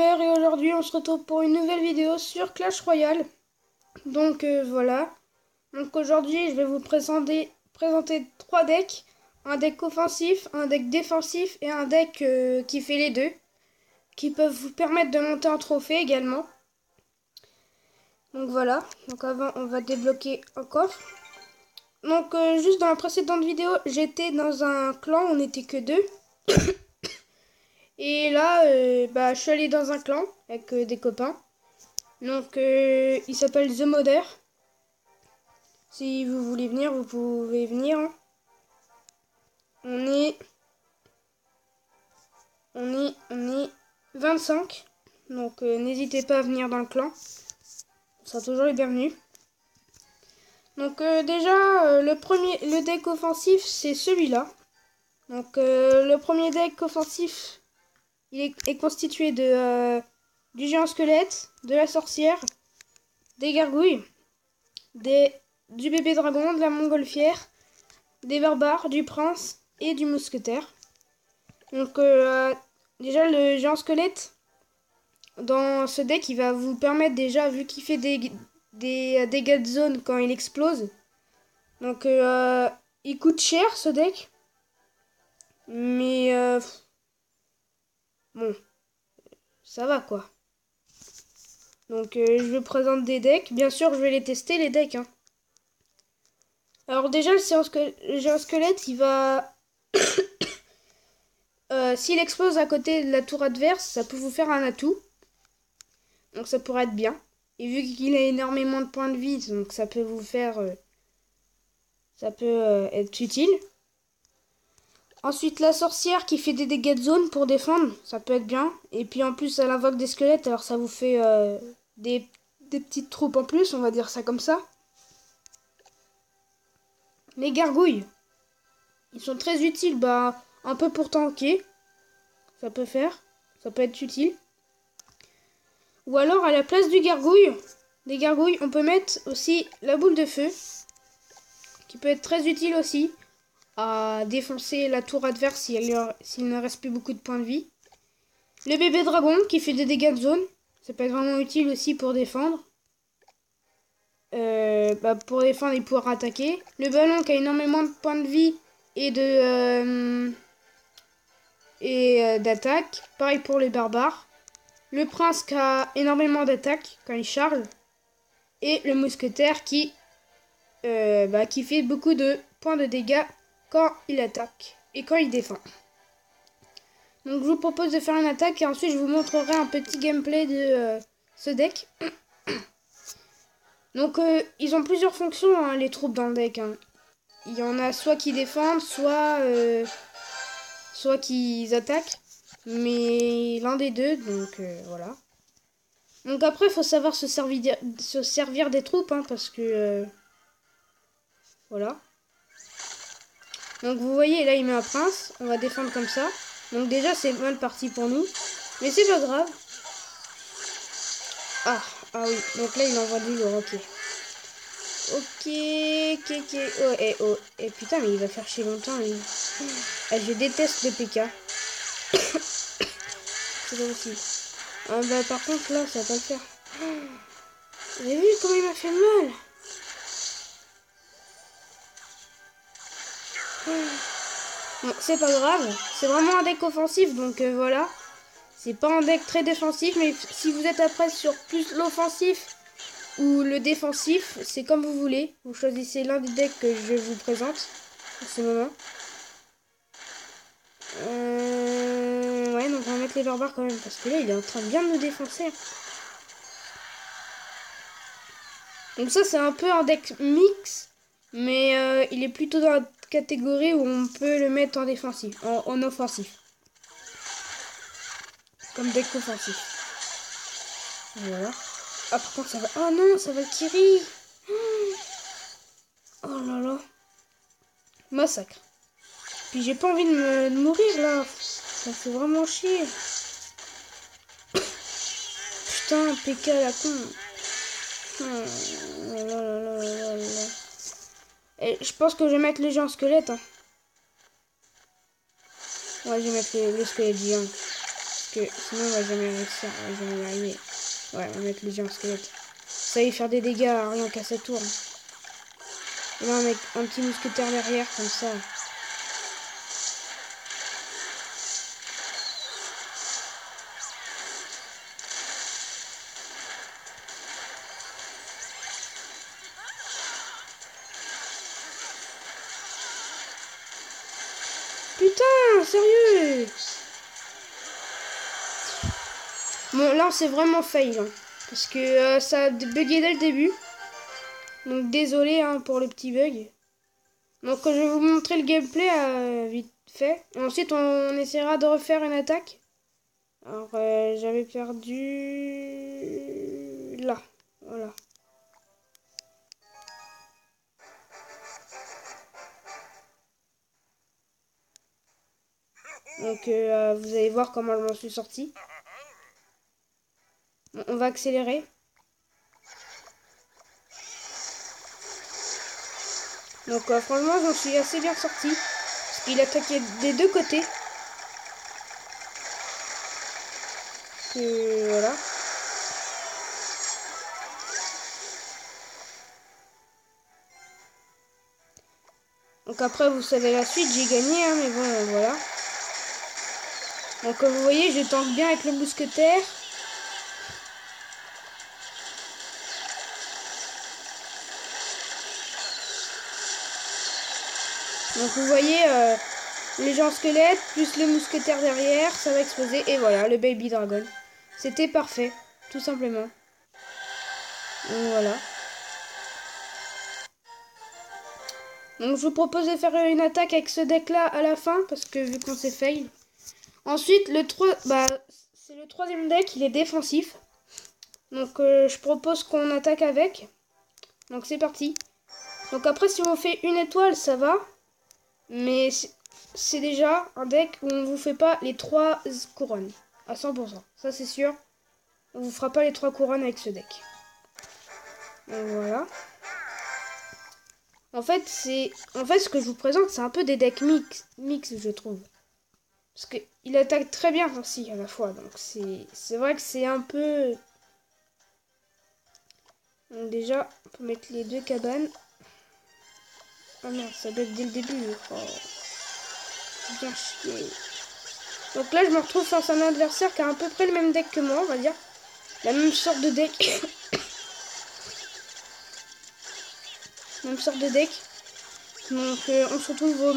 youtubeurs et aujourd'hui on se retrouve pour une nouvelle vidéo sur Clash Royale. Donc voilà. Donc aujourd'hui je vais vous présenter trois decks. Un deck offensif, un deck défensif et un deck qui fait les deux. Qui peuvent vous permettre de monter en trophée également. Donc voilà. Donc avant on va débloquer un coffre. Donc juste dans la précédente vidéo j'étais dans un clan, on n'était que deux. Et là, je suis allée dans un clan avec des copains. Donc, il s'appelle The Modder. Si vous voulez venir, vous pouvez venir. On est 25. Donc, n'hésitez pas à venir dans le clan. On sera toujours les bienvenus. Donc, déjà, le deck offensif, c'est celui-là. Donc, le premier deck offensif, il est constitué de du géant squelette, de la sorcière, des gargouilles, du bébé dragon, de la montgolfière, des barbares, du prince et du mousquetaire. Donc déjà le géant squelette, dans ce deck, il va vous permettre déjà, vu qu'il fait des dégâts de zone quand il explose. Donc il coûte cher ce deck. Mais bon, ça va quoi. Donc je vous présente des decks. Bien sûr, je vais les tester les decks. Alors déjà, le géant squelette, il va... s'il explose à côté de la tour adverse, ça peut vous faire un atout. Donc ça pourrait être bien. Et vu qu'il a énormément de points de vie, donc ça peut vous faire... ça peut être utile. Ensuite, la sorcière qui fait des dégâts de zone pour défendre, ça peut être bien. Et puis en plus, elle invoque des squelettes, alors ça vous fait des petites troupes en plus, on va dire ça comme ça. Les gargouilles, ils sont très utiles, un peu pour tanker. Ça peut être utile. Ou alors à la place des gargouilles, on peut mettre aussi la boule de feu, qui peut être très utile aussi à défoncer la tour adverse s'il ne reste plus beaucoup de points de vie. Le bébé dragon qui fait des dégâts de zone, ça peut être vraiment utile aussi pour défendre. Pour défendre et pouvoir attaquer. Le ballon qui a énormément de points de vie et d'attaque. Pareil pour les barbares. Le prince qui a énormément d'attaque quand il charge. Et le mousquetaire qui fait beaucoup de points de dégâts quand il attaque et quand il défend. Donc je vous propose de faire une attaque et ensuite je vous montrerai un petit gameplay de ce deck. Donc ils ont plusieurs fonctions les troupes dans le deck. Il y en a soit qui défendent, soit qui attaquent. Mais l'un des deux, donc voilà. Donc après il faut savoir se servir des troupes parce que voilà. Donc vous voyez là il met un prince, on va défendre comme ça. Donc déjà c'est mal parti pour nous, mais c'est pas grave. Ah oui, donc là il envoie du lourd, ok. Ok. Oh putain mais il va faire chier longtemps lui. Ah, je déteste le PK. C'est pas possible. Par contre là ça va pas le faire. Vous avez vu comment il m'a fait mal? Bon, c'est pas grave, c'est vraiment un deck offensif, donc voilà. C'est pas un deck très défensif, mais si vous êtes après sur plus l'offensif ou le défensif, c'est comme vous voulez. Vous choisissez l'un des decks que je vous présente en ce moment. Ouais, donc on va mettre les barbares quand même, parce que là, il est en train de bien nous défoncer. Donc ça, c'est un peu un deck mix, mais il est plutôt dans la catégorie où on peut le mettre en défensif, en offensif. Comme deck offensif. Voilà. Ah, par contre, ça va... Oh non, ça va Kiri. Oh là là. Massacre. Puis j'ai pas envie de mourir, là. Ça fait vraiment chier. Putain, PK la con. Oh là là là là là. Et je pense que je vais mettre le géant squelette. Ouais, je vais mettre le squelette géant. Parce que sinon on va jamais réussir, on va jamais y arriver. Ouais, on va mettre le géant squelette. Ça va y faire des dégâts rien qu'à sa tour. Et là on met un petit mousquetaire derrière comme ça. Putain, sérieux? Bon, là, c'est vraiment fail. Hein, parce que ça a bugué dès le début. Donc, désolé hein, pour le petit bug. Donc, je vais vous montrer le gameplay vite fait. Et ensuite, on essaiera de refaire une attaque. Alors, j'avais perdu... Là. Voilà. Donc, vous allez voir comment je m'en suis sorti. Bon, on va accélérer. Donc, franchement, j'en suis assez bien sorti. Parce qu'il attaquait des deux côtés. Voilà. Donc après, vous savez la suite, j'ai gagné, hein, mais bon, voilà. Donc comme vous voyez, je tank bien avec le mousquetaire. Donc vous voyez, les gens squelettes, plus le mousquetaire derrière, ça va exploser. Et voilà, le baby dragon. C'était parfait, tout simplement. Donc voilà. Donc je vous propose de faire une attaque avec ce deck là à la fin, parce que vu qu'on s'est fail. Ensuite, c'est le troisième deck, il est défensif. Donc je propose qu'on attaque avec. Donc c'est parti. Donc après, si on fait une étoile, ça va. Mais c'est déjà un deck où on vous fait pas les 3 couronnes. À 100%. Ça, c'est sûr. On vous fera pas les 3 couronnes avec ce deck. Donc voilà. En fait, ce que je vous présente, c'est un peu des decks mix, je trouve. Parce qu'il attaque très bien aussi à la fois. Donc c'est vrai que c'est un peu... Donc déjà, on peut mettre les 2 cabanes. Ah merde, ça bug dès le début. Oh. Bien chier. Donc là, je me retrouve face à un adversaire qui a à peu près le même deck que moi, on va dire. La même sorte de deck. Même sorte de deck. Donc on se retrouve au...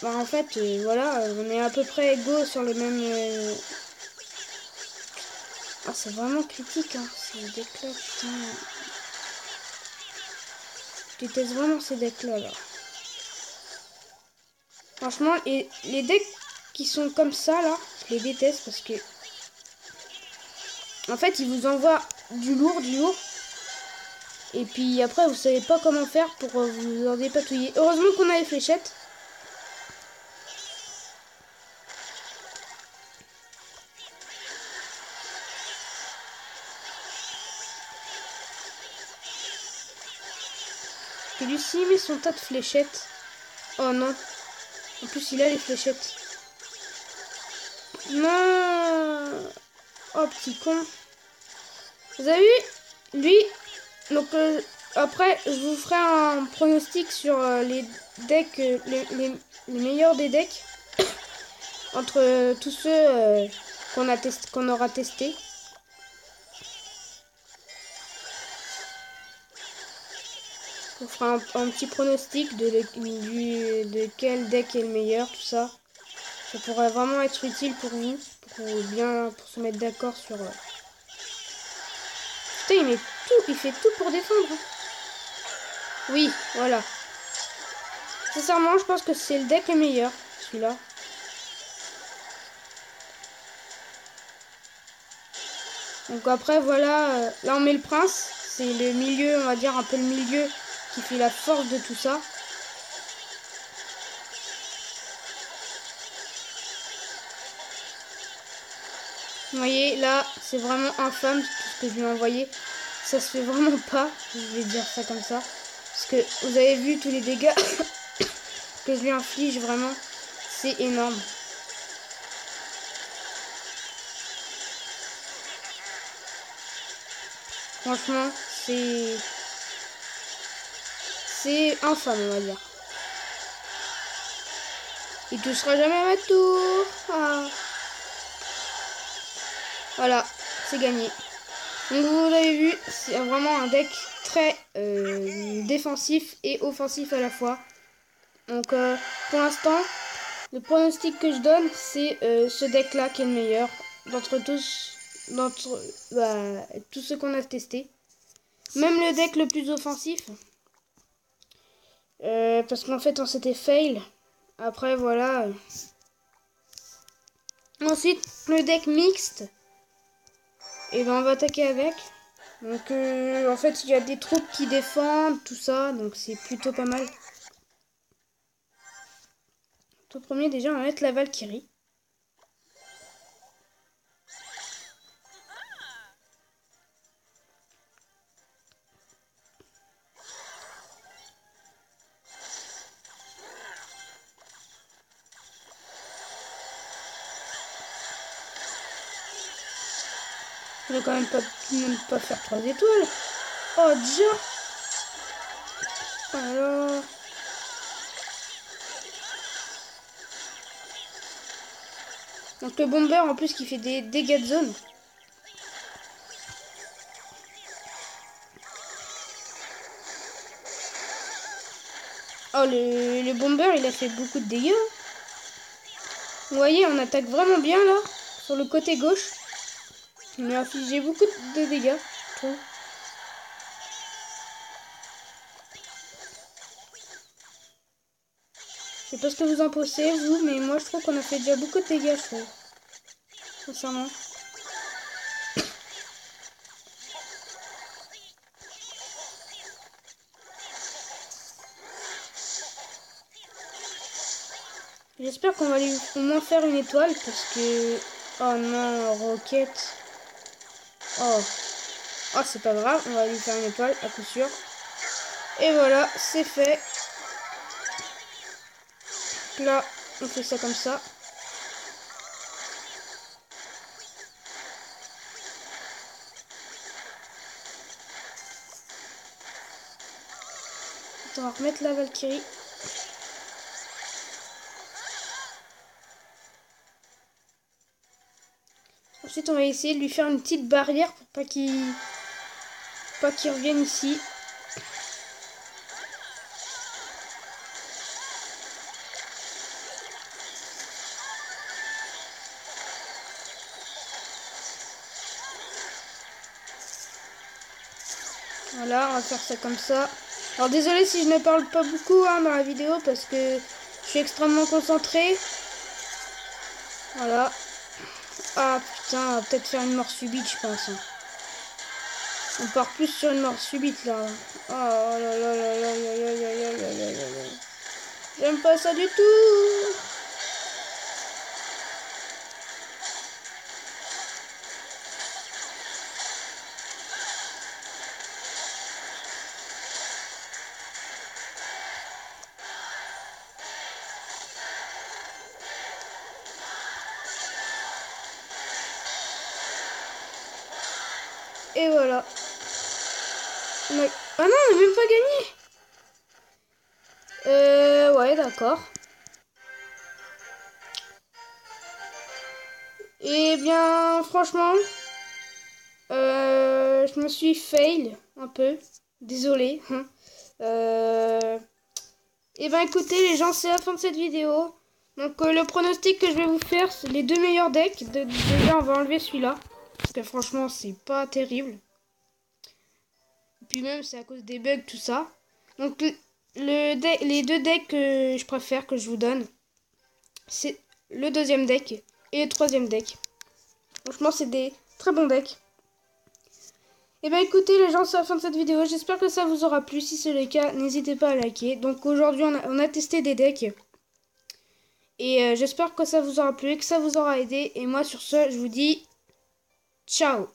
Bah, en fait, voilà, on est à peu près égaux sur le même... Ah, c'est vraiment critique, hein, ces decks-là, putain. Je déteste vraiment ces decks-là, là. Franchement, les decks qui sont comme ça, là, je les déteste parce que... En fait, ils vous envoient du lourd, Et puis après, vous savez pas comment faire pour vous en dépatouiller. Heureusement qu'on a les fléchettes. Que Lucie met son tas de fléchettes. Oh non. En plus, il a les fléchettes. Non. Oh, petit con. Vous avez vu? Lui. Donc, après, je vous ferai un pronostic sur les decks, les meilleurs des decks. Entre tous ceux qu'on aura testés. On fera un petit pronostic de quel deck est le meilleur, tout ça. Ça pourrait vraiment être utile pour vous, pour se mettre d'accord sur... Putain, il fait tout pour défendre. Hein. Oui, voilà. Sincèrement, je pense que c'est le deck le meilleur, celui-là. Donc après, voilà, là on met le prince. C'est le milieu, on va dire un peu le milieu qui fait la force de tout ça. Vous voyez, là, c'est vraiment infâme tout ce que je lui ai envoyé. Ça se fait vraiment pas, je vais dire ça comme ça. Parce que vous avez vu tous les dégâts que je lui inflige, vraiment. C'est énorme. Franchement, c'est infâme, on va dire. Il touchera jamais à ma tour. Ah. Voilà, c'est gagné. Donc vous l'avez vu, c'est vraiment un deck très défensif et offensif à la fois. Donc pour l'instant, le pronostic que je donne, c'est ce deck là qui est le meilleur d'entre tous ceux qu'on a testé. Même le deck le plus offensif. Parce qu'en fait on s'était fail. Après voilà. Ensuite le deck mixte. Et ben on va attaquer avec. Donc en fait il y a des troupes qui défendent, tout ça. Donc c'est plutôt pas mal. Tout premier déjà on va mettre la Valkyrie. Je vais quand même pas faire 3 étoiles. Oh déjà. Alors. Donc le bomber en plus qui fait des dégâts de zone. Oh le bomber il a fait beaucoup de dégâts. Vous voyez on attaque vraiment bien là. Sur le côté gauche. Il m'a infligé beaucoup de dégâts. Je trouve. Je sais pas ce que vous en pensez vous. Mais moi je trouve qu'on a fait déjà beaucoup de dégâts je trouve. Sincèrement. J'espère qu'on va aller au moins faire une étoile parce que... Oh non, roquette. Oh. Oh, c'est pas grave, on va lui faire une étoile à coup sûr. Et voilà, c'est fait. Là, on fait ça comme ça. On va remettre la Valkyrie. Ensuite, on va essayer de lui faire une petite barrière pour pas qu'il revienne ici. Voilà, on va faire ça comme ça. Alors désolé si je ne parle pas beaucoup dans la vidéo parce que je suis extrêmement concentré. Voilà. Ah putain, on va peut-être faire une mort subite je pense. On part plus sur une mort subite là. Oh là là là là là là là là là là. J'aime pas ça du tout. Et voilà. Ah non, on n'a même pas gagné. Ouais, d'accord. Eh bien, franchement, je me suis fail un peu. Désolé. Et ben écoutez les gens, c'est la fin de cette vidéo. Donc le pronostic que je vais vous faire, c'est les deux meilleurs decks. Déjà, on va enlever celui-là. Parce que franchement, c'est pas terrible. Et puis même, c'est à cause des bugs, tout ça. Donc les deux decks que je préfère, que je vous donne, c'est le deuxième deck et le troisième deck. Franchement, c'est des très bons decks. Et ben écoutez les gens, c'est la fin de cette vidéo. J'espère que ça vous aura plu. Si c'est le cas, n'hésitez pas à liker. Donc aujourd'hui, on a testé des decks. Et j'espère que ça vous aura plu, que ça vous aura aidé. Et moi sur ce, je vous dis ciao.